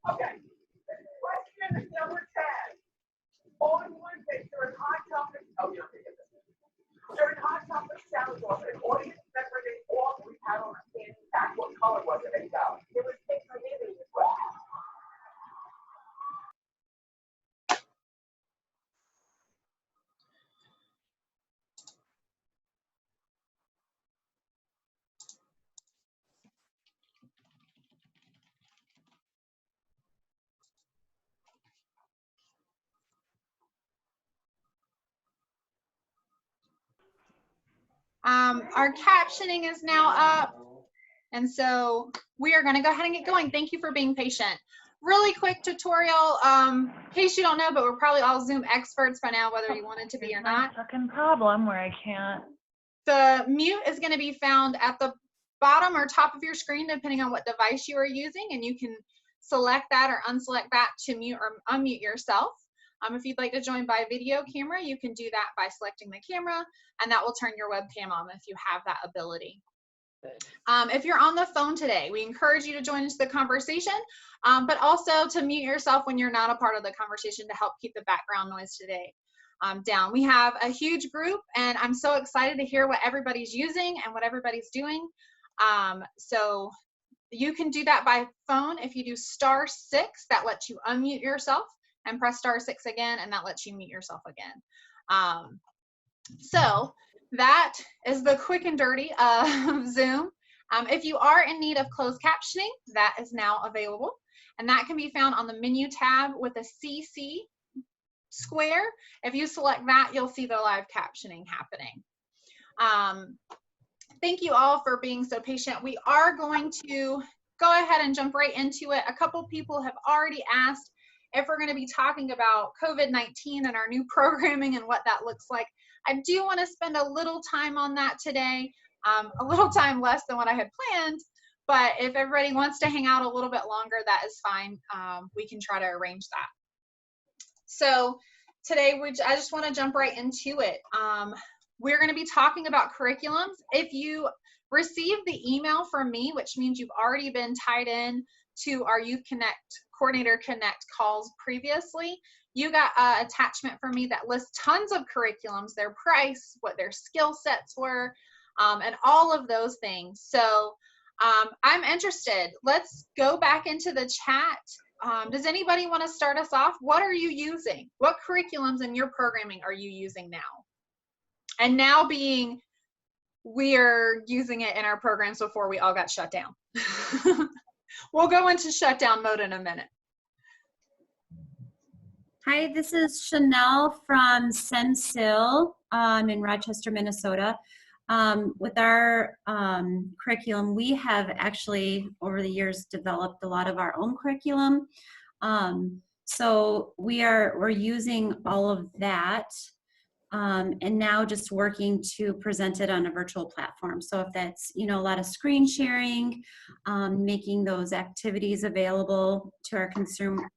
Okay. Question number 10. On Wednesday, during Hot Topic, during Hot Topic Sound Off, an audience member named Off, we had on a candy pack. What color was it? It was pink for me. Our captioning is now up, and so we are going to go ahead and get going. Thank you for being patient. Really quick tutorial, in case you don't know, but we're probably all Zoom experts by now, whether you wanted to be or not. Fucking problem where I can't. The mute is going to be found at the bottom or top of your screen, depending on what device you are using, and you can select that or unselect that to mute or unmute yourself. If you'd like to join by video camera, you can do that by selecting the camera, and that will turn your webcam on if you have that ability. If you're on the phone today, we encourage you to join into the conversation, but also to mute yourself when you're not a part of the conversation to help keep the background noise today down. We have a huge group, and I'm so excited to hear what everybody's using and what everybody's doing. So you can do that by phone. If you do *6, that lets you unmute yourself, and press *6 again, and that lets you mute yourself again. So that is the quick and dirty of Zoom. If you are in need of closed captioning, that is now available, and that can be found on the menu tab with a CC square. If you select that, you'll see the live captioning happening. Thank you all for being so patient. We are going to go ahead and jump right into it. A couple people have already asked if we're going to be talking about COVID-19 and our new programming and what that looks like. I do want to spend a little time on that today, a little time less than what I had planned, but if everybody wants to hang out a little bit longer, that is fine. We can try to arrange that. So today, I just want to jump right into it. We're going to be talking about curriculums. If you received the email from me, which means you've already been tied in to our Youth Connect, Coordinator Connect calls previously, you got an attachment from me that lists tons of curriculums, their price, what their skill sets were, and all of those things. So I'm interested. Let's go back into the chat. Does anybody want to start us off? What are you using? What curriculums in your programming are you using now? And now being, we're using it in our programs before we all got shut down. We'll go into shutdown mode in a minute. Hi, this is Chanel from Sensil in Rochester, Minnesota. With our curriculum, we have actually over the years developed a lot of our own curriculum. So we're using all of that and now just working to present it on a virtual platform. So if that's, a lot of screen sharing, making those activities available to our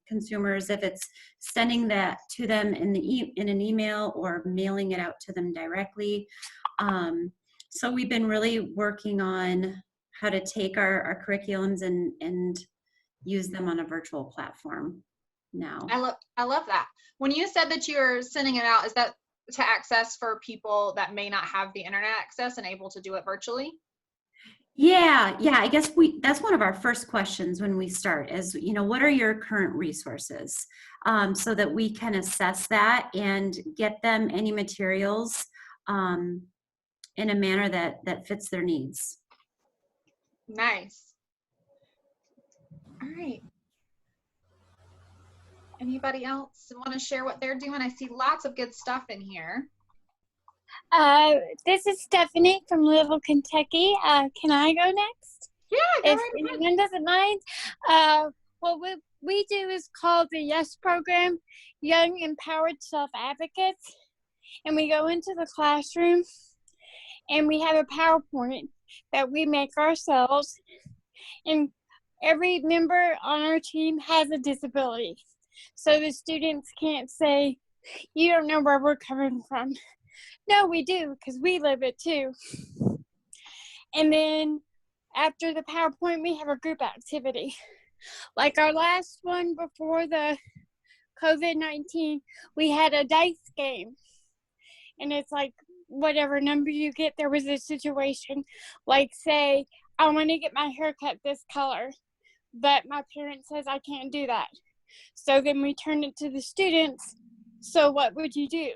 consumers, if it's sending that to them in an email or mailing it out to them directly. So we've been really working on how to take our curriculums and use them on a virtual platform now. I love that. When you said that you're sending it out, is that to access for people that may not have the internet access and able to do it virtually? Yeah, I guess that's one of our first questions when we start is, what are your current resources? So that we can assess that and get them any materials in a manner that fits their needs. Nice. All right. Anybody else want to share what they're doing? I see lots of good stuff in here. This is Stephanie from Louisville, Kentucky. Can I go next? Yeah, go if right anyone doesn't mind. What we do is called the YES program, Young Empowered Self-Advocates. And we go into the classroom and we have a PowerPoint that we make ourselves. And every member on our team has a disability. So the students can't say, you don't know where we're coming from. No, we do, because we live it too. And then after the PowerPoint, we have a group activity. Like our last one before the COVID-19, we had a dice game. And it's like, whatever number you get, there was a situation. Like, say, I want to get my hair cut this color, but my parent says I can't do that. So then we turn it to the students. So what would you do?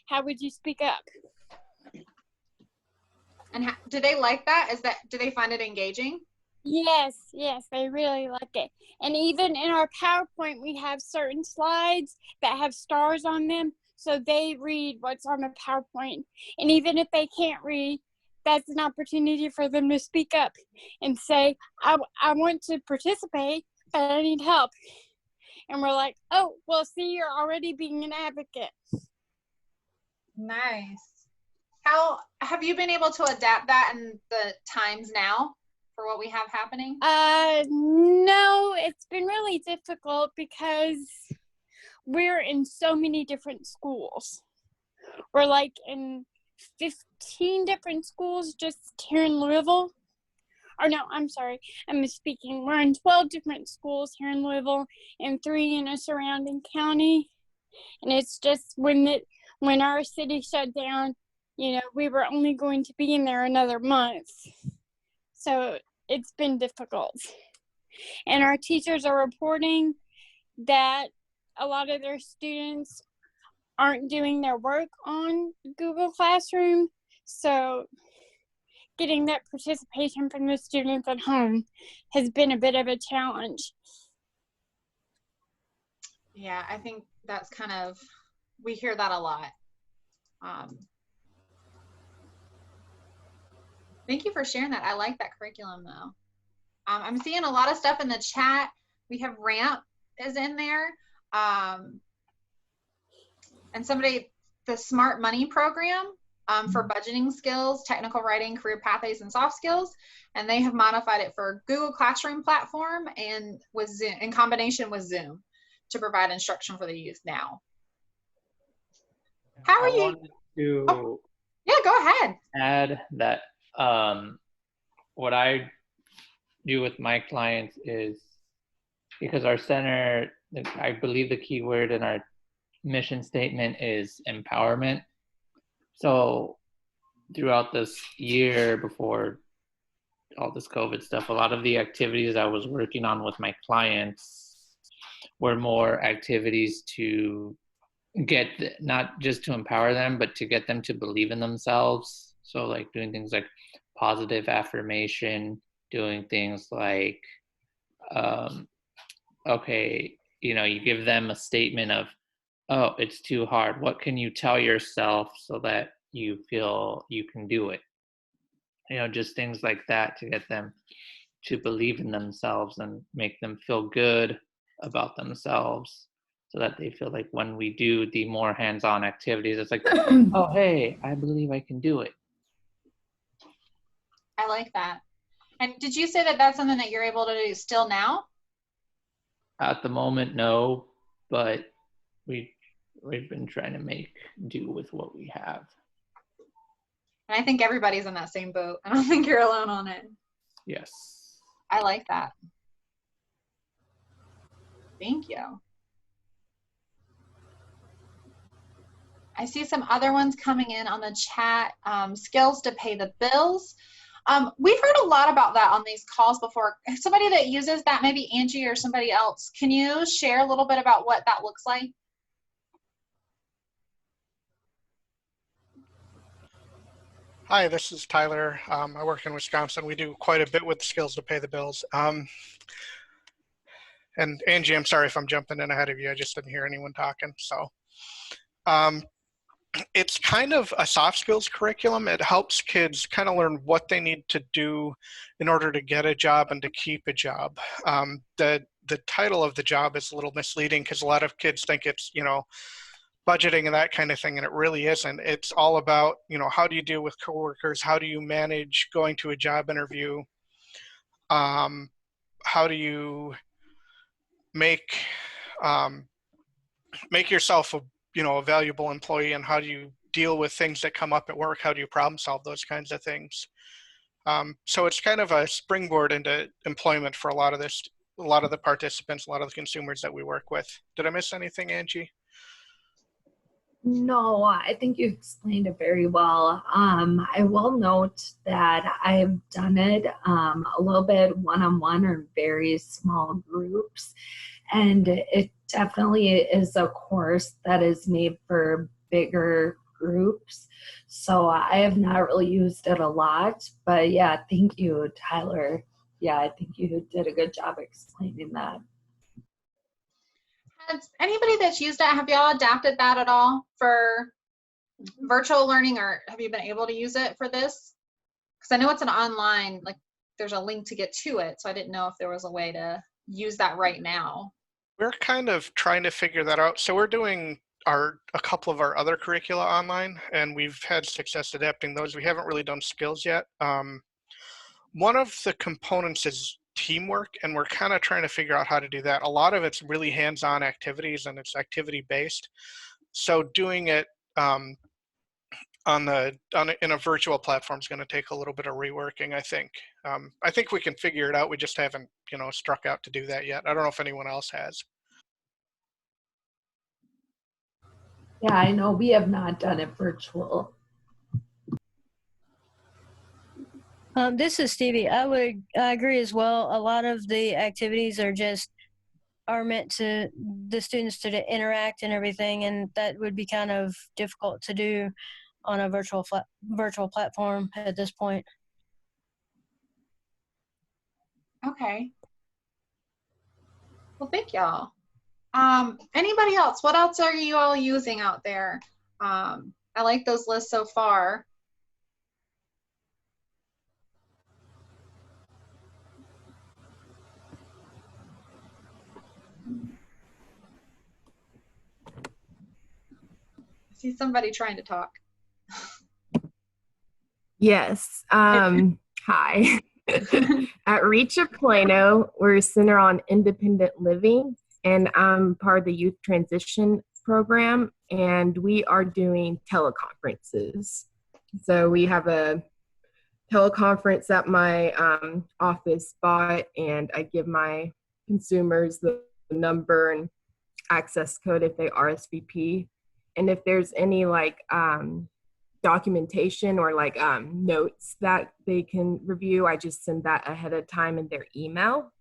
How would you speak up? And do they like that? Do they find it engaging? Yes, they really like it. And even in our PowerPoint, we have certain slides that have stars on them, so they read what's on the PowerPoint. And even if they can't read, that's an opportunity for them to speak up and say, I want to participate, but I need help. And we're like, oh, well, see, you're already being an advocate. Nice. How have you been able to adapt that in the times now for what we have happening? No, it's been really difficult because we're in so many different schools. We're like in 15 different schools just here in Louisville. Or no, I'm sorry, I'm misspeaking. We're in 12 different schools here in Louisville and 3 in a surrounding county. And it's just when our city shut down, you know, we were only going to be in there another month. So it's been difficult. And our teachers are reporting that a lot of their students aren't doing their work on Google Classroom. So getting that participation from the students at home has been a bit of a challenge. Yeah, I think that's kind of, we hear that a lot. Thank you for sharing that. I like that curriculum though. I'm seeing a lot of stuff in the chat. We have RAMP is in there. And the Smart Money program for budgeting skills, technical writing, career pathways, and soft skills. And they have modified it for Google Classroom platform and with Zoom, in combination with Zoom, to provide instruction for the youth now. How are you? Yeah, go ahead. Add that what I do with my clients is, because our center, I believe the key word in our mission statement is empowerment. So throughout this year before all this COVID stuff, a lot of the activities I was working on with my clients were more activities to get, not just to empower them, but to get them to believe in themselves. So like doing things like positive affirmation, doing things like, okay, you know, you give them a statement of, oh, it's too hard. What can you tell yourself so that you feel you can do it? You know, just things like that to get them to believe in themselves and make them feel good about themselves, so that they feel like when we do the more hands-on activities, it's like, oh, hey, I believe I can do it. I like that. And did you say that that's something that you're able to do still now? At the moment, no, but we've been trying to make do with what we have. And I think everybody's in that same boat. I don't think you're alone on it. Yes. I like that. Thank you. I see some other ones coming in on the chat. Skills to pay the bills. We've heard a lot about that on these calls before. Somebody that uses that, maybe Angie or somebody else, can you share a little bit about what that looks like? Hi, this is Tyler. I work in Wisconsin. We do quite a bit with skills to pay the bills. And Angie, I'm sorry if I'm jumping in ahead of you. I just didn't hear anyone talking. So it's kind of a soft skills curriculum. It helps kids kind of learn what they need to do in order to get a job and to keep a job. The title of the job is a little misleading because a lot of kids think it's, you know, budgeting and that kind of thing, and it really isn't. It's all about, you know, how do you deal with coworkers? How do you manage going to a job interview? How do you make yourself a, you know, a valuable employee, and how do you deal with things that come up at work? How do you problem solve those kinds of things? So it's kind of a springboard into employment for a lot of the participants, a lot of the consumers that we work with. Did I miss anything, Angie? No, I think you explained it very well. I will note that I've done it a little bit one-on-one or very small groups, and it definitely is a course that is made for bigger groups. So I have not really used it a lot, but yeah, thank you, Tyler. Yeah, I think you did a good job explaining that. Has anybody that's used it, have y'all adapted that at all for virtual learning, or have you been able to use it for this? Because I know it's an online, like there's a link to get to it, so I didn't know if there was a way to use that right now. We're kind of trying to figure that out. So we're doing a couple of our other curricula online, and we've had success adapting those. We haven't really done skills yet. One of the components is teamwork, and we're kind of trying to figure out how to do that. A lot of it's really hands-on activities, and it's activity-based. So doing it in a virtual platform is going to take a little bit of reworking, I think. I think we can figure it out. We just haven't, struck out to do that yet. I don't know if anyone else has. Yeah, I know we have not done it virtual. This is Stevie. I agree as well. A lot of the activities are meant to the students to interact and everything, and that would be kind of difficult to do on a virtual platform at this point. Okay. Well, thank y'all. Anybody else? What else are you all using out there? I like those lists so far. I see somebody trying to talk. Yes. Hi. At Reach of Plano, we're a center on independent living, and I'm part of the youth transition program, and we are doing teleconferences. So we have a teleconference that my office bought, and I give my consumers the number and access code if they RSVP. And if there's any documentation or notes that they can review, I just send that ahead of time in their email,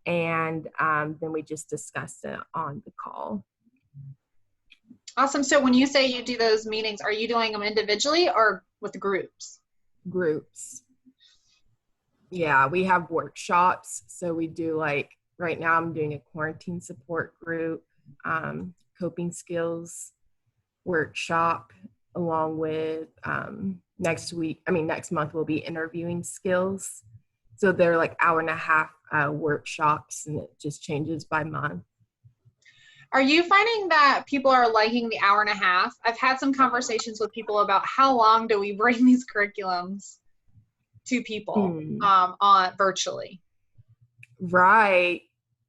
and then we just discuss it on the call. Awesome. So when you say you do those meetings, are you doing them individually or with groups? Groups. Yeah, we have workshops. So we do right now I'm doing a quarantine support group, coping skills workshop, along with next month we'll be interviewing skills. So they're hour and a half workshops, and it just changes by month. Are you finding that people are liking the hour and a half? I've had some conversations with people about how long do we bring these curriculums to people on virtually. Right.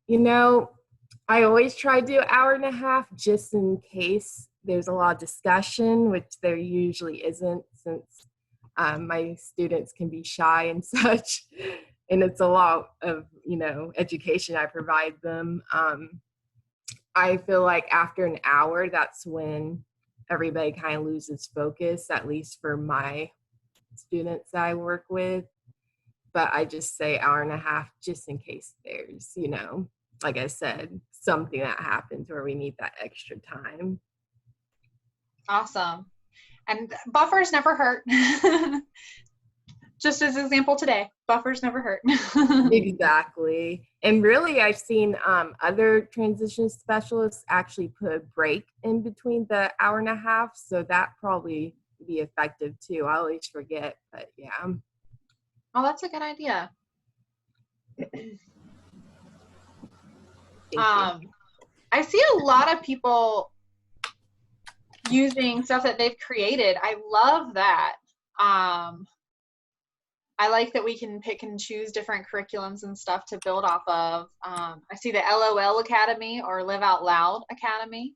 I always try to do an hour and a half just in case there's a lot of discussion, which there usually isn't, since my students can be shy and such, and it's a lot of education I provide them. I feel like after an hour, that's when everybody kind of loses focus, at least for my students that I work with. But I just say hour and a half just in case there's, like I said, something that happens where we need that extra time. Awesome. And buffers never hurt. Just as an example today, buffers never hurt. Exactly. And really, I've seen other transition specialists actually put a break in between the hour and a half. So that probably would be effective too. I always forget, but yeah. Oh, that's a good idea. I see a lot of people using stuff that they've created. I love that. I like that we can pick and choose different curriculums and stuff to build off of. I see the LOL Academy or Live Out Loud Academy.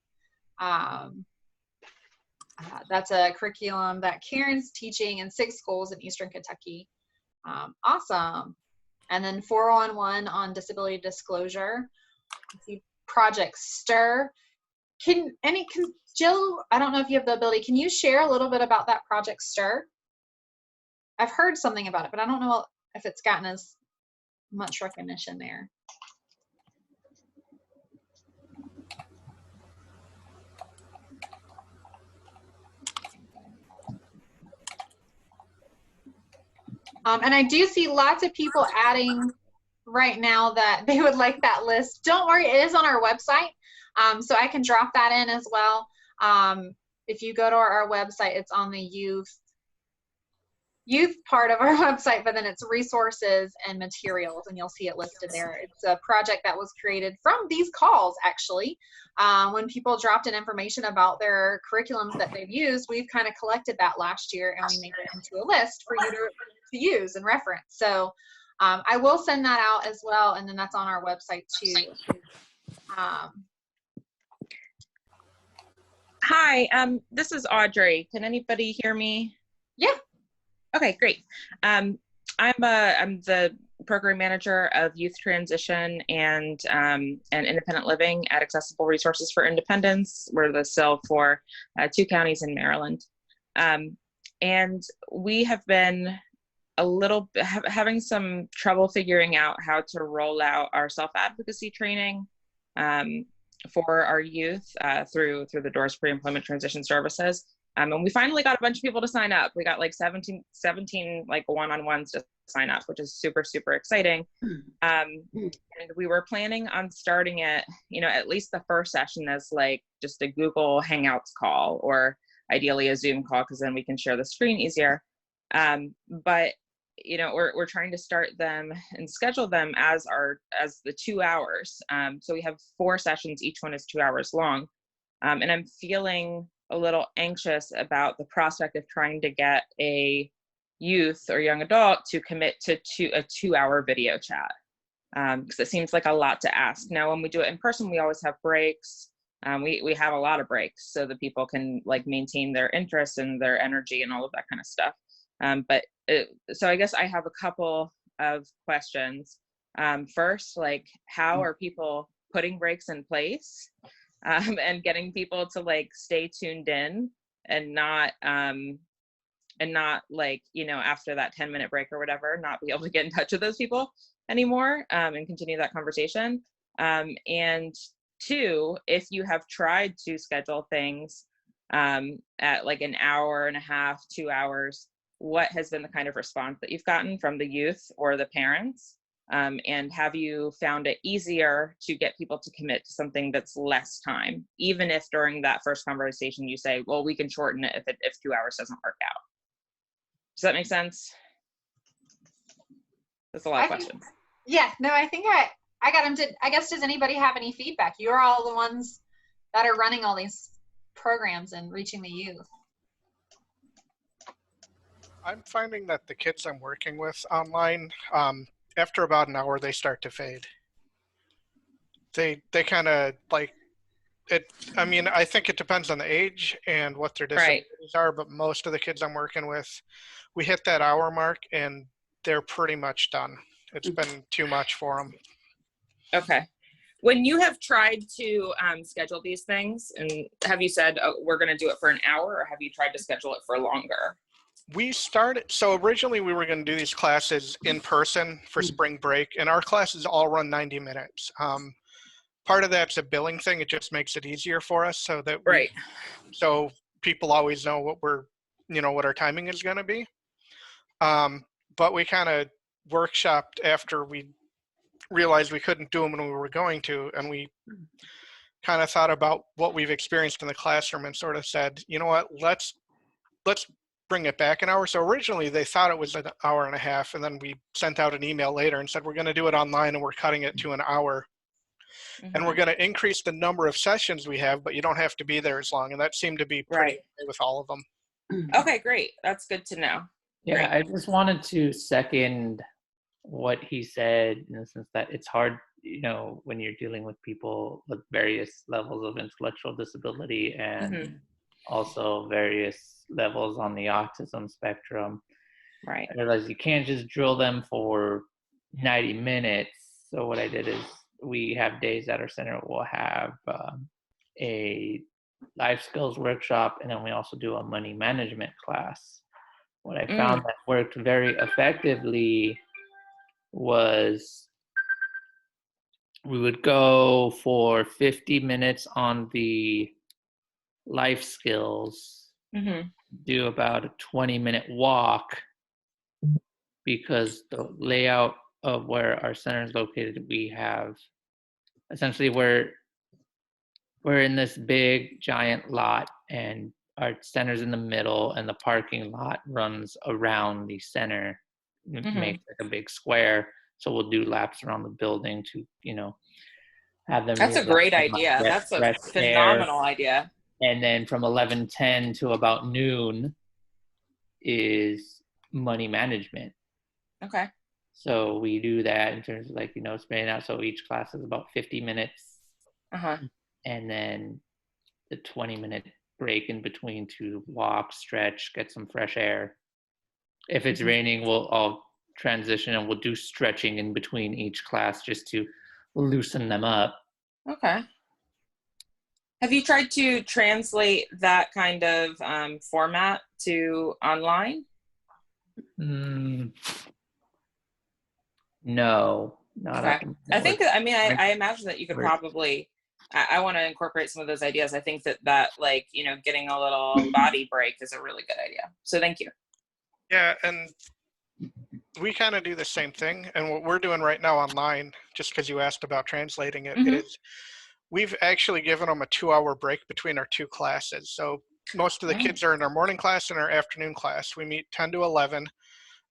That's a curriculum that Karen's teaching in 6 schools in Eastern Kentucky. Awesome. And then 411 on disability disclosure. See Project STIR. Jill, I don't know if you have the ability, can you share a little bit about that Project STIR? I've heard something about it, but I don't know if it's gotten as much recognition there. And I do see lots of people adding right now that they would like that list. Don't worry, it is on our website, so I can drop that in as well. If you go to our website, it's on the youth part of our website, but then it's resources and materials, and you'll see it listed there. It's a project that was created from these calls, actually. When people dropped in information about their curriculums that they've used, we've kind of collected that last year, and we made it into a list for you to use and reference. So I will send that out as well, and then that's on our website too. Hi, this is Audrey. Can anybody hear me? Yeah. Okay, great. I'm the program manager of youth transition and independent living at Accessible Resources for Independence. We're the SIL for 2 counties in Maryland. And we have been having some trouble figuring out how to roll out our self-advocacy training for our youth through the Doors Pre-Employment Transition Services. And we finally got a bunch of people to sign up. We got like 17 like one-on-ones to sign up, which is super, super exciting. And we were planning on starting it, at least the first session as like just a Google Hangouts call, or ideally a Zoom call, because then we can share the screen easier. But we're trying to start them and schedule them as the 2 hours. So we have 4 sessions, each one is 2 hours long. And I'm feeling a little anxious about the prospect of trying to get a youth or young adult to commit to a 2-hour video chat, because it seems like a lot to ask. Now, when we do it in person, we always have breaks. We have a lot of breaks so that people can like maintain their interest and their energy and all of that kind of stuff. So I guess I have a couple of questions. First, like, how are people putting breaks in place and getting people to like stay tuned in and not like, after that 10-minute break or whatever, not be able to get in touch with those people anymore and continue that conversation. And 2, if you have tried to schedule things at like an hour and a half, 2 hours, what has been the kind of response that you've gotten from the youth or the parents? And have you found it easier to get people to commit to something that's less time, even if during that first conversation you say, well, we can shorten it if 2 hours doesn't work out? Does that make sense? That's a lot of questions. Yeah, no, I think I got them. I guess, does anybody have any feedback? You're all the ones that are running all these programs and reaching the youth. I'm finding that the kids I'm working with online, after about an hour, they start to fade. They kind of like it. I mean, I think it depends on the age and what their disabilities are, but most of the kids I'm working with, we hit that hour mark and they're pretty much done. It's been too much for them. Okay. When you have tried to schedule these things, and have you said, oh, we're going to do it for an hour, or have you tried to schedule it for longer? We started, so originally we were going to do these classes in person for spring break, and our classes all run 90 minutes. Part of that's a billing thing. It just makes it easier for us so that so people always know what what our timing is going to be. But we kind of workshopped after we realized we couldn't do them when we were going to, and we kind of thought about what we've experienced in the classroom and sort of said, you know what, let's bring it back an hour. So originally they thought it was an hour and a half, and then we sent out an email later and said, we're going to do it online and we're cutting it to an hour. And we're going to increase the number of sessions we have, but you don't have to be there as long. And that seemed to be pretty good with all of them. Okay, great. That's good to know. Yeah, I just wanted to second what he said, in the sense that it's hard, when you're dealing with people with various levels of intellectual disability and also various levels on the autism spectrum. Right. I realized you can't just drill them for 90 minutes. So what I did is we have days at our center will have a life skills workshop, and then we also do a money management class. What I found that worked very effectively was we would go for 50 minutes on the life skills, do about a 20-minute walk, because the layout of where our center is located, we have essentially we're in this big giant lot, and our center's in the middle, and the parking lot runs around the center, makes like a big square. So we'll do laps around the building to, have them. That's a great idea. That's a phenomenal idea. And then from 11:10 to about noon is money management. Okay. So we do that in terms of spreading out. So each class is about 50 minutes. And then the 20-minute break in between to walk, stretch, get some fresh air. If it's raining, I'll transition and we'll do stretching in between each class just to loosen them up. Okay. Have you tried to translate that kind of format to online? No, not. Okay. I think that, I imagine that you could probably, I want to incorporate some of those ideas. I think that getting a little body break is a really good idea. So thank you. Yeah, and we kind of do the same thing. And what we're doing right now online, just because you asked about translating it, is we've actually given them a 2-hour break between our two classes. So most of the kids are in our morning class and our afternoon class. We meet 10 to 11, and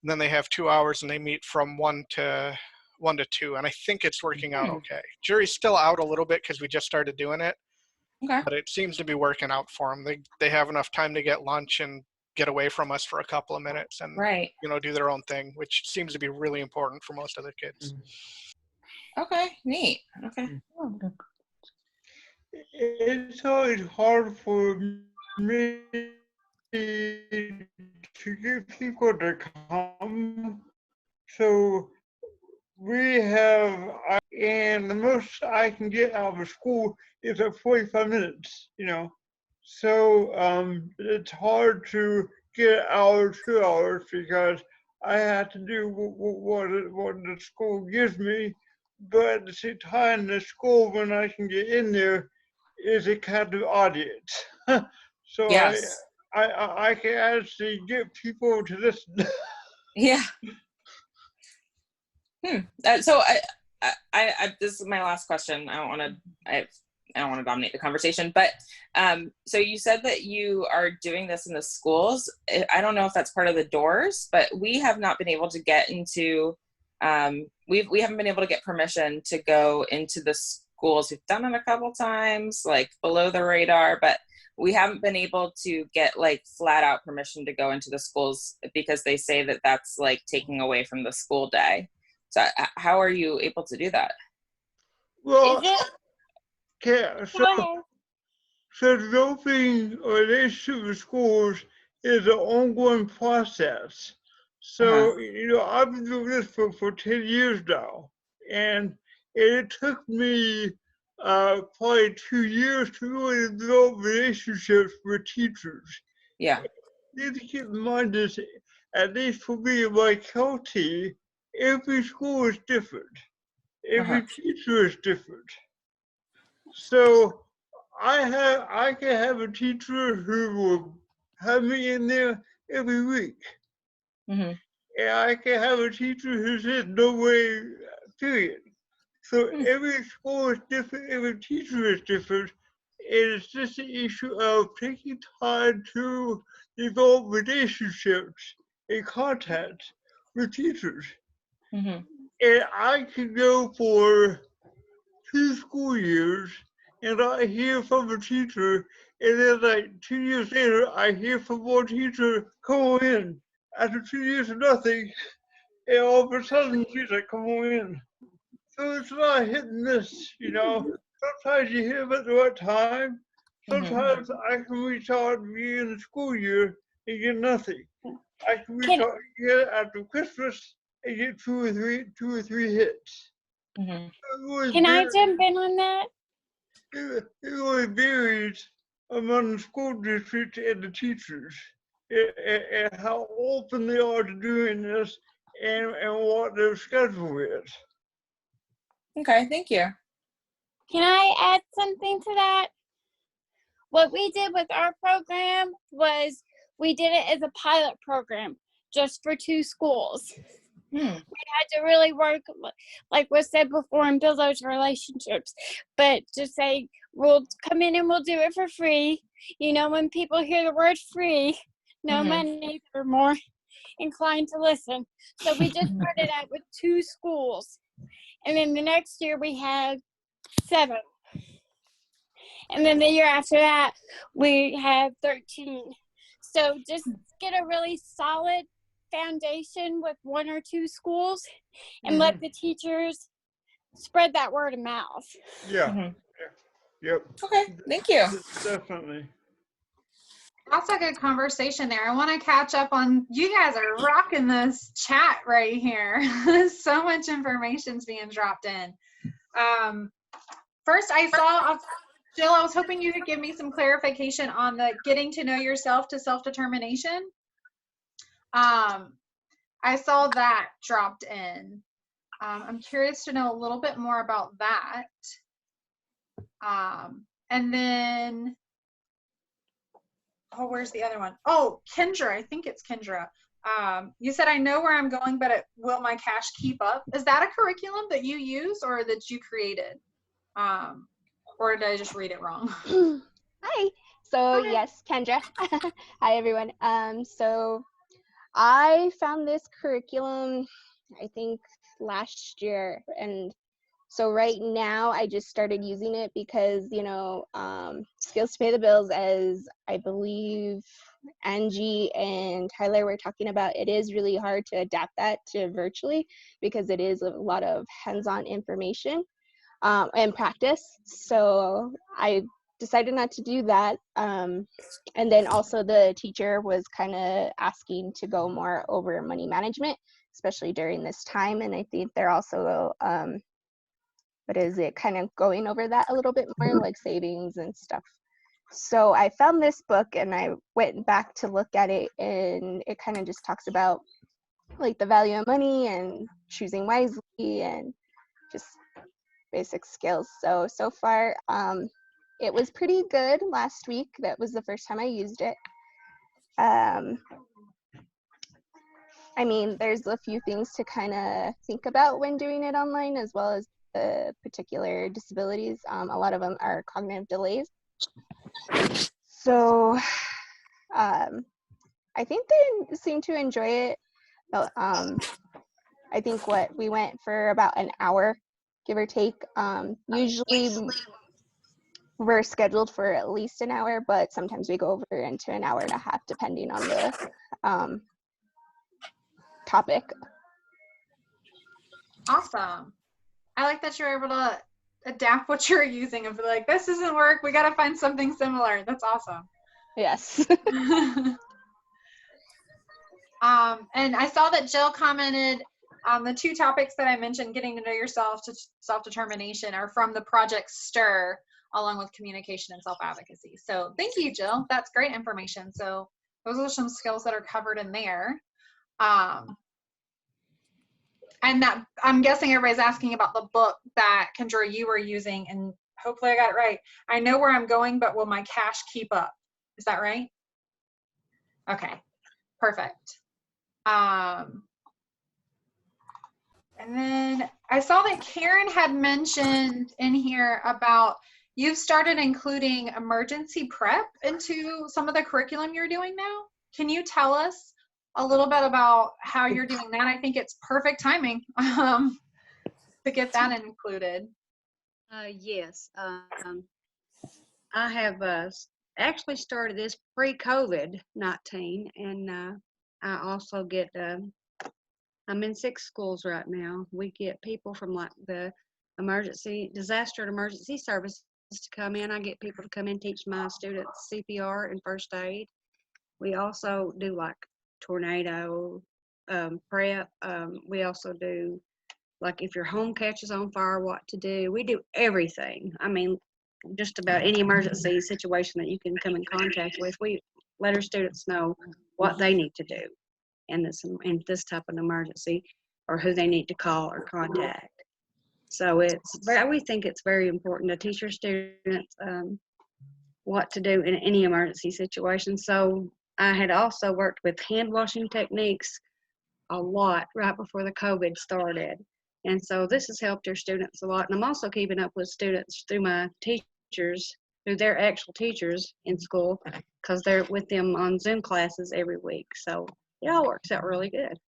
then they have 2 hours, and they meet from 1 to 2. And I think it's working out okay. Jury's still out a little bit because we just started doing it. Okay. But it seems to be working out for them. They have enough time to get lunch and get away from us for a couple of minutes and do their own thing, which seems to be really important for most of the kids. Okay, neat. Okay. It's always hard for me to get people to come. So and the most I can get out of school is 45 minutes, So it's hard to get an hour, 2 hours, because I have to do what the school gives me. But at the same time, the school, when I can get in there, is a captive audience. So yes. I can actually get people to listen. Yeah. So I this is my last question. I don't want to dominate the conversation, but so you said that you are doing this in the schools. I don't know if that's part of the doors, but we have not been able to get into. We haven't been able to get permission to go into the schools. We've done it a couple times, like below the radar, but we haven't been able to get flat out permission to go into the schools because they say that that's taking away from the school day. So how are you able to do that? Well, so developing a relationship with schools is an ongoing process. So, I've been doing this for 10 years now, and it took me probably 2 years to really develop relationships with teachers. Yeah. You need to keep in mind this, at least for me in my county, every school is different. Every teacher is different. So I can have a teacher who will have me in there every week. And I can have a teacher who says no way, period. So every school is different, every teacher is different. It's just an issue of taking time to develop relationships and contacts with teachers. And I could go for 2 school years and I hear from a teacher, and then 2 years later, I hear from one teacher, come on in. After 2 years of nothing, and all of a sudden she's like, come on in. So it's not hit and miss, Sometimes you hear them at the right time. Sometimes I can reach out and be in the school year and get nothing. I can be talking again after Christmas and get two or three hits. Can I jump in on that? It really varies among the school districts and the teachers, and how open they are to doing this, and what their schedule is. Okay, thank you. Can I add something to that? What we did with our program was we did it as a pilot program just for 2 schools. We had to really work, like was said before, and build those relationships. But just say, we'll come in and we'll do it for free. You know, when people hear the word free, no money, they're more inclined to listen. So we just started out with 2 schools. And then the next year we had 7. And then the year after that, we had 13. So just get a really solid foundation with 1 or 2 schools and let the teachers spread that word of mouth. Yeah. Yep. Okay, thank you. Definitely. That's a good conversation there. I want to catch up on, you guys are rocking this chat right here. So much information's being dropped in. First, I saw, Jill, I was hoping you could give me some clarification on the getting to know yourself to self-determination. I saw that dropped in. I'm curious to know a little bit more about that. And then, oh, where's the other one? Oh, Kendra, I think it's Kendra. You said, I know where I'm going, but will my cash keep up? Is that a curriculum that you use or that you created? Or did I just read it wrong? Hi. So yes, Kendra. Hi, everyone. So I found this curriculum, I think last year. And so right now I just started using it because, you know, Skills to Pay the Bills, as I believe Angie and Tyler were talking about, it is really hard to adapt that to virtually because it is a lot of hands-on information and practice. So I decided not to do that. And then also the teacher was kind of asking to go more over money management, especially during this time. And I think they're also, kind of going over that a little bit more, like savings and stuff. So I found this book and I went back to look at it, and it kind of just talks about like the value of money and choosing wisely and just basic skills. So far, it was pretty good last week. That was the first time I used it. I mean, there's a few things to kind of think about when doing it online, as well as the particular disabilities. A lot of them are cognitive delays. So I think they seem to enjoy it. But, I think we went for about an hour, give or take. Usually we're scheduled for at least an hour, but sometimes we go over into an hour and a half, depending on the topic. Awesome. I like that you're able to adapt what you're using and be like, this doesn't work, we got to find something similar. That's awesome. Yes. And I saw that Jill commented on the 2 topics that I mentioned, getting to know yourself to self-determination, are from the Project STIR, along with communication and self-advocacy. So thank you, Jill. That's great information. So those are some skills that are covered in there. And that, I'm guessing everybody's asking about the book that Kendra, you were using, and hopefully I got it right. I know where I'm going, but will my cash keep up? Is that right? Okay, perfect. And then I saw that Karen had mentioned in here about you've started including emergency prep into some of the curriculum you're doing now. Can you tell us a little bit about how you're doing that? I think it's perfect timing to get that included. Yes. I have actually started this pre-COVID-19, and I also get, I'm in 6 schools right now. We get people from like the disaster and emergency services to come in. I get people to come in, teach my students CPR and first aid. We also do like tornado prep. We also do, like, if your home catches on fire, what to do. We do everything. I mean, just about any emergency situation that you can come in contact with. We let our students know what they need to do in this type of emergency, or who they need to call or contact. So we think it's very important to teach your students what to do in any emergency situation. So I had also worked with hand washing techniques a lot right before the COVID started. And so this has helped our students a lot. And I'm also keeping up with students through my teachers, through their actual teachers in school, because they're with them on Zoom classes every week. So it all works out really good.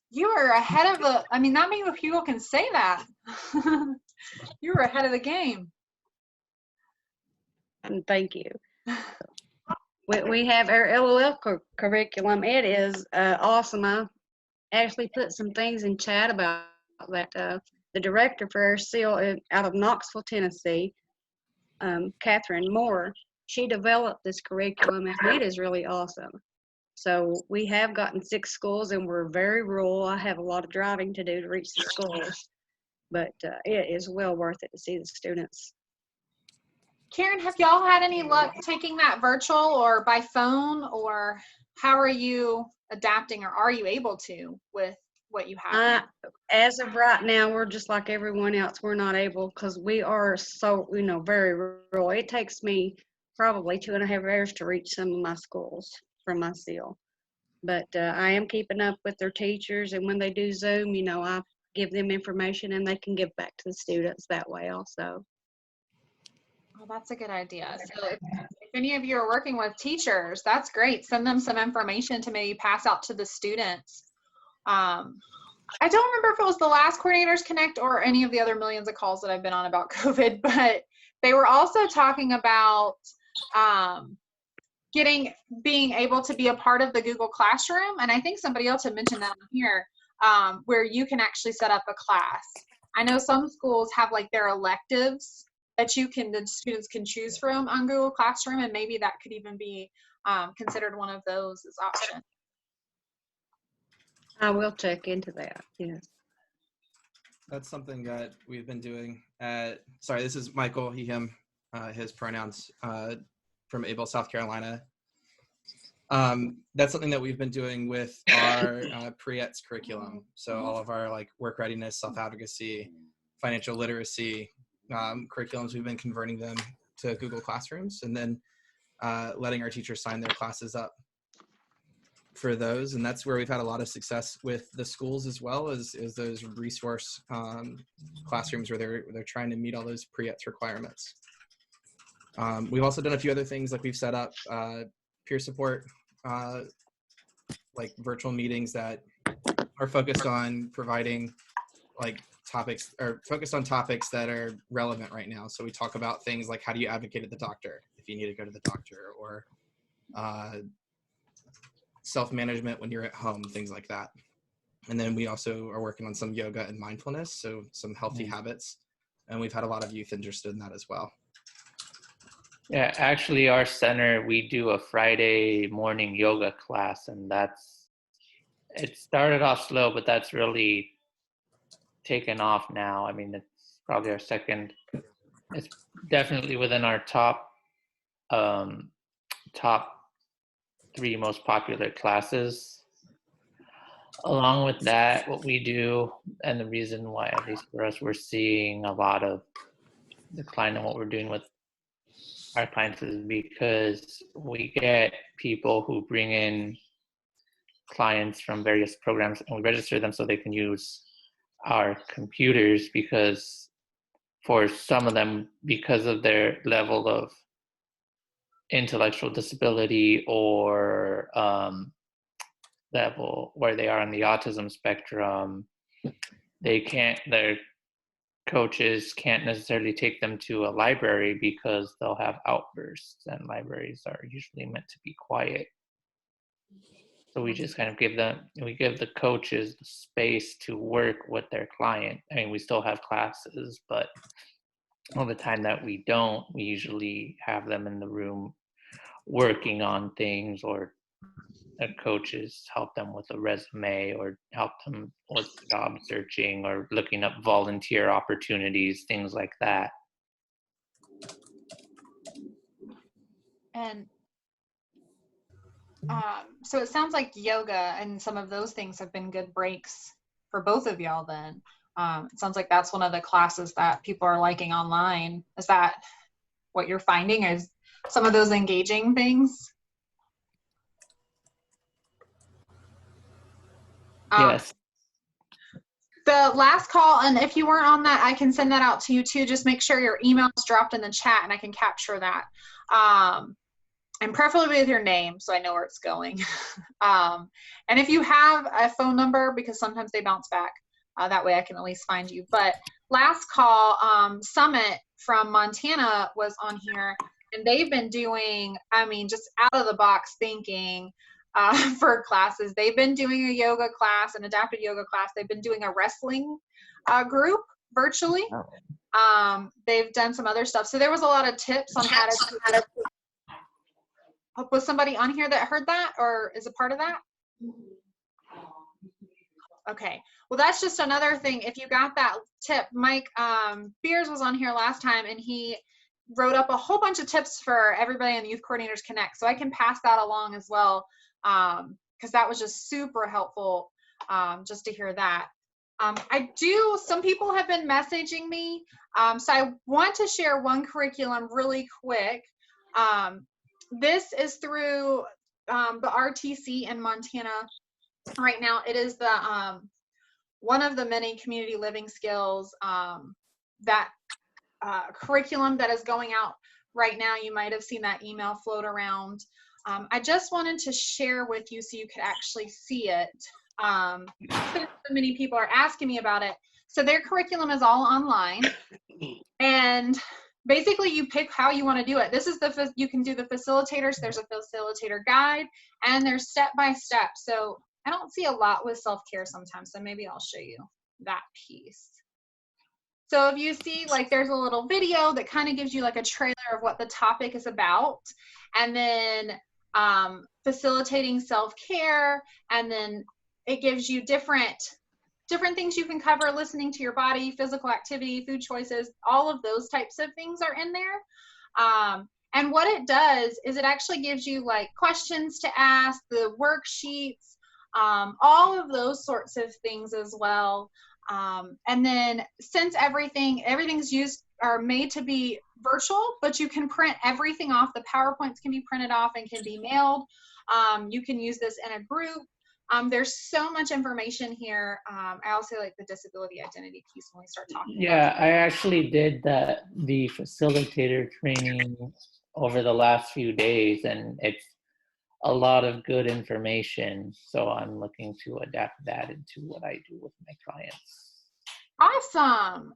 You are ahead of the, I mean, not many people can say that. You were ahead of the game. And thank you. We have our LOL curriculum. It is awesome. I actually put some things in chat about that. The director for our SEAL out of Knoxville, Tennessee, Catherine Moore, she developed this curriculum, and it is really awesome. So we have gotten 6 schools, and we're very rural. I have a lot of driving to do to reach the schools, but it is well worth it to see the students. Karen, have y'all had any luck taking that virtual or by phone, or how are you adapting, or are you able to with what you have? As of right now, we're just like everyone else. We're not able, because we are so, very rural. It takes me probably 2.5 hours to reach some of my schools from my SEAL. But I am keeping up with their teachers, and when they do Zoom, I give them information, and they can give back to the students that way also. Oh, that's a good idea. So if any of you are working with teachers, that's great. Send them some information to maybe pass out to the students. I don't remember if it was the last Coordinators Connect or any of the other millions of calls that I've been on about COVID, but they were also talking about being able to be a part of the Google Classroom. And I think somebody else had mentioned that here, where you can actually set up a class. I know some schools have like their electives that the students can choose from on Google Classroom, and maybe that could even be considered one of those as options. I will check into that, yes. That's something that we've been doing at, sorry, this is Michael, he, him, his pronouns, from Abel, South Carolina. That's something that we've been doing with our pre-ETS curriculum. So all of our like work readiness, self-advocacy, financial literacy curriculums, we've been converting them to Google Classrooms, and then letting our teachers sign their classes up for those. And that's where we've had a lot of success with the schools, as well as those resource classrooms where they're trying to meet all those pre-ETS requirements. We've also done a few other things, like we've set up peer support, like virtual meetings that are focused on providing like topics, or focused on topics that are relevant right now. So we talk about things like, how do you advocate at the doctor if you need to go to the doctor, or self-management when you're at home, things like that. And then we also are working on some yoga and mindfulness, so some healthy habits. And we've had a lot of youth interested in that as well. Yeah, actually our center, we do a Friday morning yoga class, and it started off slow, but that's really taken off now. I mean, it's probably our second, it's definitely within our top 3 most popular classes. Along with that, what we do, and the reason why, at least for us, we're seeing a lot of decline in what we're doing with our clients, is because we get people who bring in clients from various programs, and we register them so they can use our computers, because for some of them, because of their level of intellectual disability or level where they are on the autism spectrum, their coaches can't necessarily take them to a library because they'll have outbursts, and libraries are usually meant to be quiet. So we just kind of give the coaches the space to work with their client. I mean, we still have classes, but all the time that we don't, we usually have them in the room working on things, or coaches help them with a resume or help them with job searching or looking up volunteer opportunities, things like that. And so it sounds like yoga and some of those things have been good breaks for both of y'all then. It sounds like that's one of the classes that people are liking online. Is that what you're finding, is some of those engaging things? Yes. The last call, and if you weren't on that, I can send that out to you too. Just make sure your email is dropped in the chat and I can capture that. And preferably with your name so I know where it's going. And if you have a phone number, because sometimes they bounce back, that way I can at least find you. But last call, Summit from Montana was on here, and they've been doing, I mean, just out of the box thinking for classes. They've been doing a yoga class, an adapted yoga class. They've been doing a wrestling group virtually. They've done some other stuff. So there was a lot of tips on how to was somebody on here that heard that or is a part of that? Okay, well, that's just another thing. If you got that tip, Mike Beers was on here last time and he wrote up a whole bunch of tips for everybody in the Youth Coordinators Connect. So I can pass that along as well, because that was just super helpful just to hear that. Some people have been messaging me. So I want to share one curriculum really quick. This is through the RTC in Montana right now. It is the one of the many community living skills that curriculum that is going out right now. You might have seen that email float around. I just wanted to share with you so you could actually see it. So many people are asking me about it. So their curriculum is all online, and basically you pick how you want to do it. This is you can do the facilitators. There's a facilitator guide, and there's step-by-step. So I don't see a lot with self-care sometimes, so maybe I'll show you that piece. So if you see, like, there's a little video that kind of gives you like a trailer of what the topic is about, and then facilitating self-care, and then it gives you different things you can cover, listening to your body, physical activity, food choices, all of those types of things are in there. And what it does is it actually gives you like questions to ask, the worksheets, all of those sorts of things as well. And then since everything's made to be virtual, but you can print everything off. The PowerPoints can be printed off and can be mailed. You can use this in a group. There's so much information here. I also like the disability identity piece when we start talking. Yeah, I actually did the facilitator training over the last few days, and it's a lot of good information. So I'm looking to adapt that into what I do with my clients. Awesome.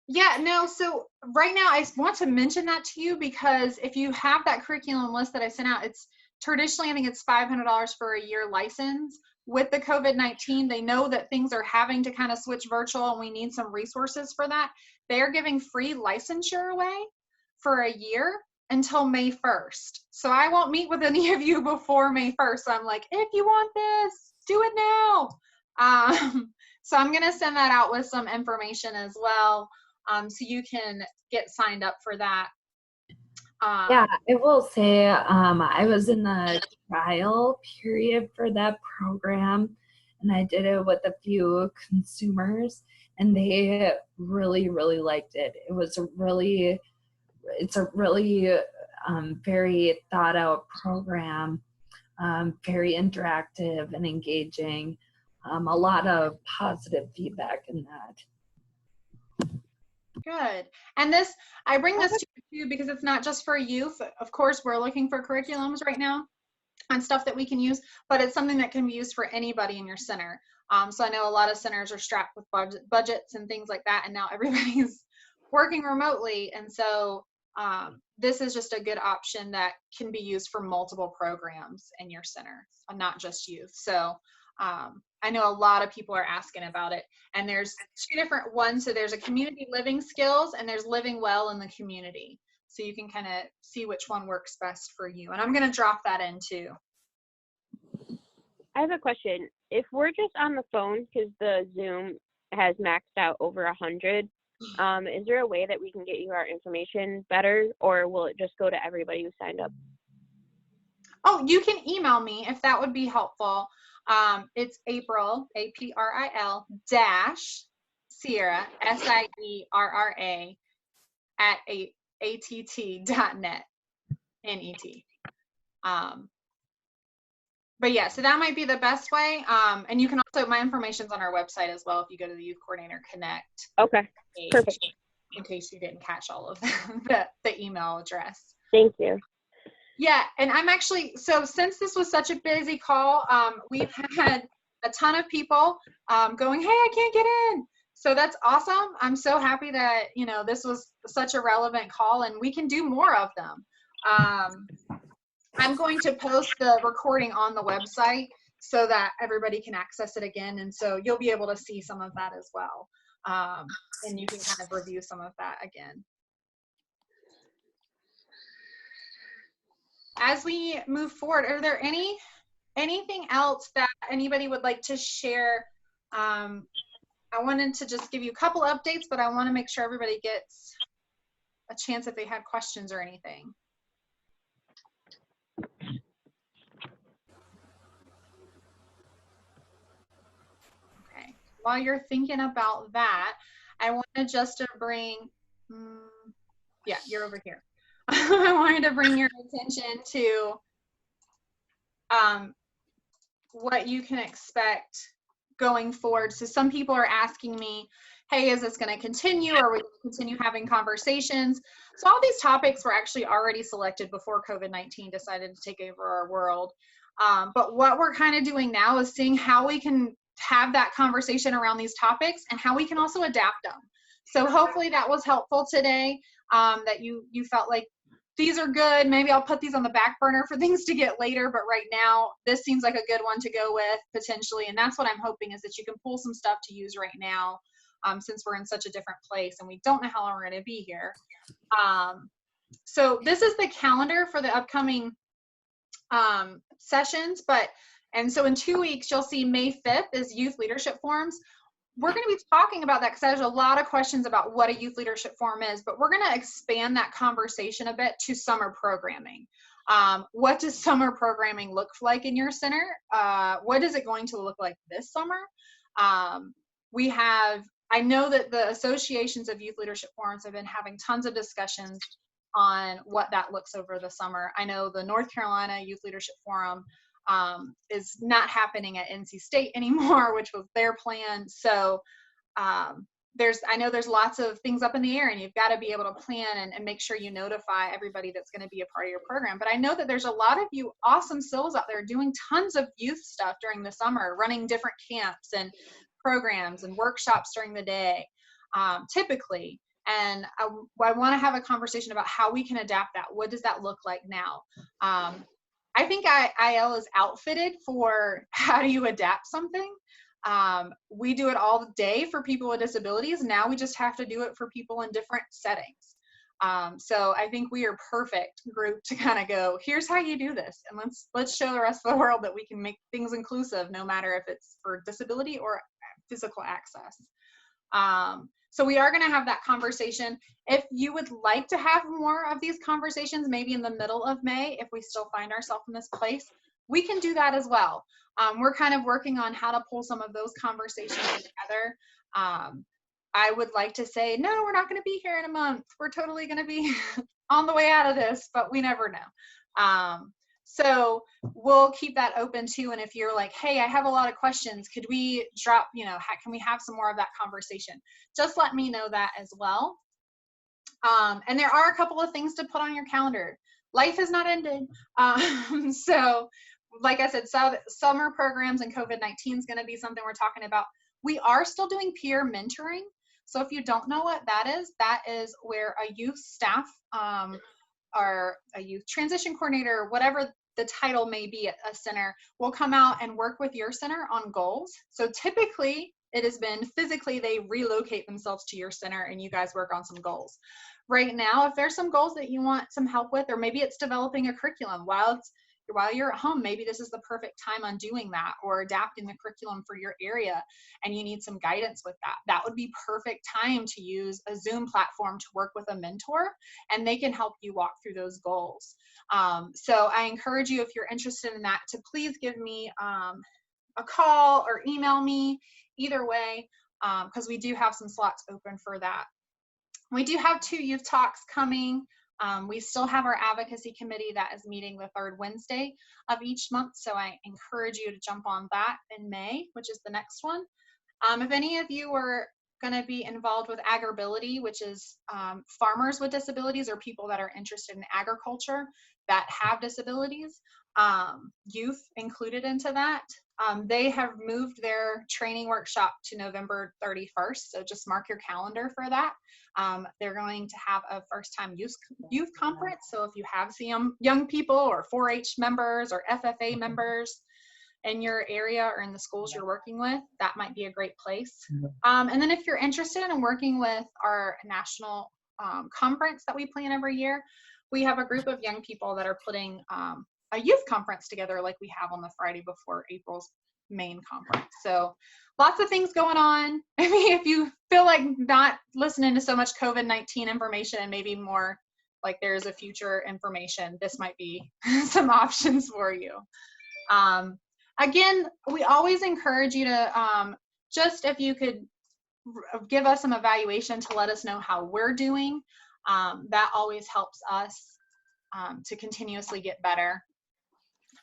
Yeah, no, so right now I want to mention that to you, because if you have that curriculum list that I sent out, it's traditionally, I think it's $500 for a year license. With the COVID-19, they know that things are having to kind of switch virtual and we need some resources for that. They're giving free licensure away for a year until May 1st. So I won't meet with any of you before May 1st. So I'm like, if you want this, do it now. So I'm gonna send that out with some information as well, so you can get signed up for that. Yeah, I will say I was in the trial period for that program, and I did it with a few consumers, and they really, really liked it. It's a really very thought out program, very interactive and engaging. A lot of positive feedback in that. Good. And I bring this to you because it's not just for youth. Of course, we're looking for curriculums right now and stuff that we can use, but it's something that can be used for anybody in your center. So I know a lot of centers are strapped with budgets and things like that, and now everybody's working remotely. And so this is just a good option that can be used for multiple programs in your center, not just youth. So I know a lot of people are asking about it, and there's two different ones. So there's a community living skills, and there's living well in the community. So you can kind of see which one works best for you. And I'm going to drop that in too. I have a question. If we're just on the phone, because the Zoom has maxed out over 100, is there a way that we can get you our information better, or will it just go to everybody who signed up? Oh, you can email me if that would be helpful. It's April, APRIL dash Sierra, SIERRA at att.net, NET. But yeah, so that might be the best way. And you can also, my information's on our website as well if you go to the Youth Coordinator Connect. Okay, page, perfect. In case you didn't catch all of the email address. Thank you. Yeah, and I'm actually, so since this was such a busy call, we've had a ton of people going, hey, I can't get in. So that's awesome. I'm so happy that, you know, this was such a relevant call and we can do more of them. I'm going to post the recording on the website so that everybody can access it again. And so you'll be able to see some of that as well. And you can kind of review some of that again. As we move forward, are there anything else that anybody would like to share? I wanted to just give you a couple updates, but I want to make sure everybody gets a chance if they had questions or anything. Okay, while you're thinking about that, I wanted just to bring, yeah, you're over here. I wanted to bring your attention to what you can expect going forward. So some people are asking me, hey, is this going to continue? Or are we going to continue having conversations? So all these topics were actually already selected before COVID-19 decided to take over our world. But what we're kind of doing now is seeing how we can have that conversation around these topics and how we can also adapt them. So hopefully that was helpful today, that you felt like these are good. Maybe I'll put these on the back burner for things to get later, but right now this seems like a good one to go with potentially. And that's what I'm hoping, is that you can pull some stuff to use right now, since we're in such a different place and we don't know how long we're going to be here. So this is the calendar for the upcoming sessions, and so in 2 weeks, you'll see May 5th is Youth Leadership Forums. We're going to be talking about that because there's a lot of questions about what a youth leadership forum is, but we're going to expand that conversation a bit to summer programming. What does summer programming look like in your center? What is it going to look like this summer? I know that the associations of youth leadership forums have been having tons of discussions on what that looks over the summer. I know the North Carolina Youth Leadership Forum is not happening at NC State anymore, which was their plan. So I know there's lots of things up in the air, and you've got to be able to plan and make sure you notify everybody that's going to be a part of your program. But I know that there's a lot of you awesome souls out there doing tons of youth stuff during the summer, running different camps and programs and workshops during the day, typically. And I want to have a conversation about how we can adapt that. What does that look like now? I think IL is outfitted for how do you adapt something. We do it all day for people with disabilities. Now we just have to do it for people in different settings. So I think we are perfect group to kind of go, here's how you do this. And let's show the rest of the world that we can make things inclusive, no matter if it's for disability or physical access. So we are going to have that conversation. If you would like to have more of these conversations, maybe in the middle of May, if we still find ourselves in this place, we can do that as well. We're kind of working on how to pull some of those conversations together. I would like to say, no, we're not going to be here in a month. We're totally going to be on the way out of this, but we never know. So we'll keep that open too. And if you're like, hey, I have a lot of questions, could we drop, can we have some more of that conversation? Just let me know that as well. And there are a couple of things to put on your calendar. Life has not ended. So like I said, summer programs and COVID-19 is going to be something we're talking about. We are still doing peer mentoring. So if you don't know what that is where a youth staff or a youth transition coordinator, whatever the title may be at a center, will come out and work with your center on goals. So typically it has been physically they relocate themselves to your center and you guys work on some goals. Right now, if there's some goals that you want some help with, or maybe it's developing a curriculum while while you're at home, maybe this is the perfect time on doing that, or adapting the curriculum for your area and you need some guidance with that. That would be perfect time to use a Zoom platform to work with a mentor, and they can help you walk through those goals. So I encourage you, if you're interested in that, to please give me a call or email me, either way, because we do have some slots open for that. We do have 2 youth talks coming. We still have our advocacy committee that is meeting the 3rd Wednesday of each month. So I encourage you to jump on that in May, which is the next one. If any of you are going to be involved with Agribility, which is farmers with disabilities or people that are interested in agriculture that have disabilities, youth included into that. They have moved their training workshop to November 31st, so just mark your calendar for that. They're going to have a first-time youth conference, so if you have some young people or 4-H members or FFA members in your area or in the schools you're working with, that might be a great place. And then if you're interested in working with our national conference that we plan every year, we have a group of young people that are putting a youth conference together like we have on the Friday before April's main conference. So lots of things going on. I mean, if you feel like not listening to so much COVID-19 information and maybe more like there's a future information, this might be some options for you. Again, we always encourage you to just, if you could give us some evaluation to let us know how we're doing, that always helps us to continuously get better.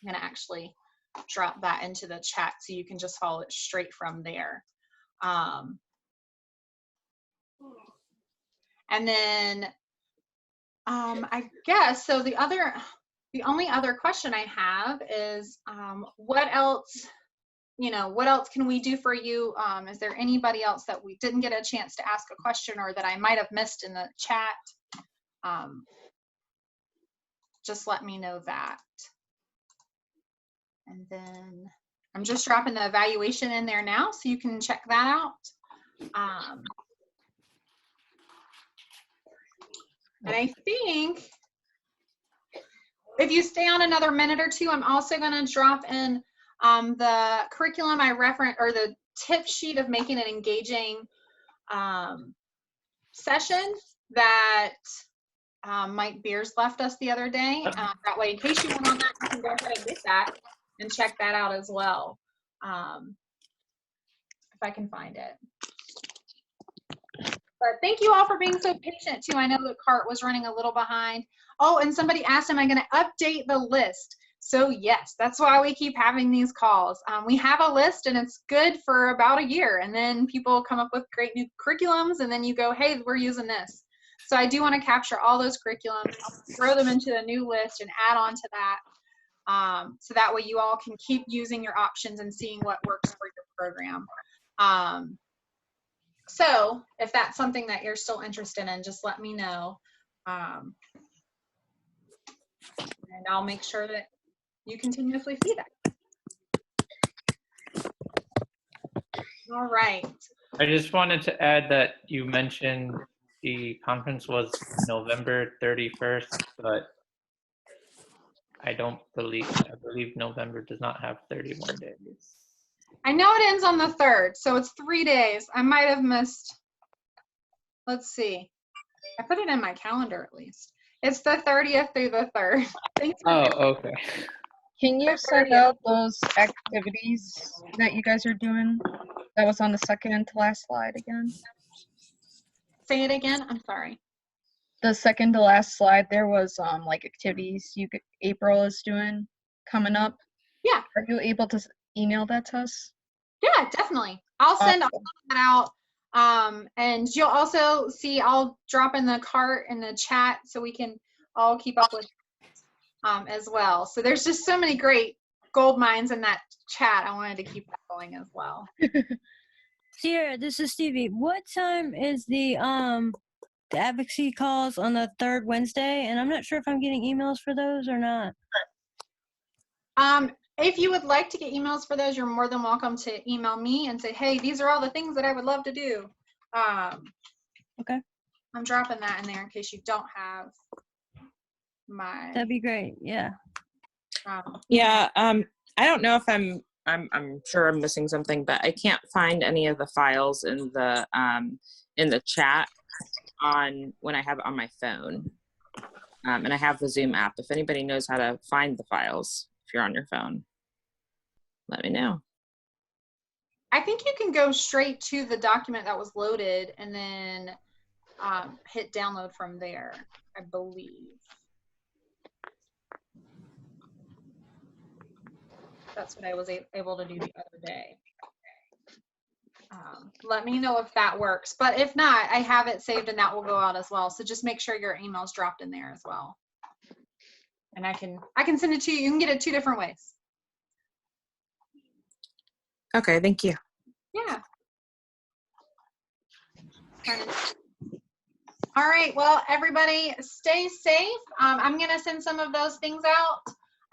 I'm going to actually drop that into the chat so you can just follow it straight from there. And then I guess, so the only other question I have is what else, what else can we do for you? Is there anybody else that we didn't get a chance to ask a question or that I might have missed in the chat? Just let me know that. And then I'm just dropping the evaluation in there now so you can check that out. And I think if you stay on another minute or two, I'm also going to drop in the curriculum I referenced, or the tip sheet of making an engaging session that Mike Beers left us the other day. That way, in case you went on that, you can go ahead and get that and check that out as well, if I can find it. But thank you all for being so patient too. I know the cart was running a little behind. Oh, and somebody asked, am I going to update the list? So yes, that's why we keep having these calls. We have a list and it's good for about a year, and then people come up with great new curriculums and then you go, hey, we're using this. So I do want to capture all those curriculums, throw them into a new list and add on to that. So that way you all can keep using your options and seeing what works for your program. So if that's something that you're still interested in, just let me know. And I'll make sure that you continuously see that. All right. I just wanted to add that you mentioned the conference was November 31st, but I believe November does not have 31 days. I know it ends on the 3rd, so it's 3 days. I might have missed, let's see. I put it in my calendar at least. It's the 30th through the 3rd. Thanks. Oh, okay. Can you send out those activities that you guys are doing? That was on the second to last slide again. Say it again, I'm sorry. The second to last slide, there was like activities April is doing coming up. Yeah. Are you able to email that to us? Yeah, definitely. I'll send all that out. And you'll also see, I'll drop in the cart in the chat so we can all keep up with as well. So there's just so many great gold mines in that chat. I wanted to keep that going as well. Sierra, this is Stevie. What time is the advocacy calls on the 3rd Wednesday? And I'm not sure if I'm getting emails for those or not. If you would like to get emails for those, you're more than welcome to email me and say, hey, these are all the things that I would love to do. Okay. I'm dropping that in there in case you don't have my. That'd be great. Yeah. Yeah, I don't know if I'm sure I'm missing something, but I can't find any of the files in the chat on when I have it on my phone. And I have the Zoom app. If anybody knows how to find the files, if you're on your phone, let me know. I think you can go straight to the document that was loaded and then hit download from there, I believe. That's what I was able to do the other day. Let me know if that works, but if not, I have it saved and that will go out as well. So just make sure your email's dropped in there as well. And I can send it to you. You can get it 2 different ways. Okay, thank you. Yeah. All right, well, everybody stay safe. I'm gonna send some of those things out.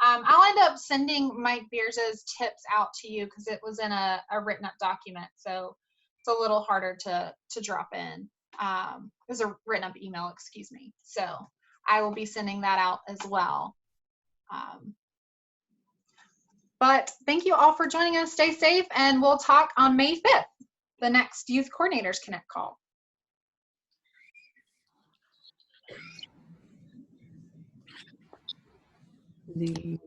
I'll end up sending Mike Beers's tips out to you because it was in a written up document. So it's a little harder to drop in. It was a written up email, excuse me. So I will be sending that out as well. But thank you all for joining us. Stay safe, and we'll talk on May 5th, the next Youth Coordinators Connect call. The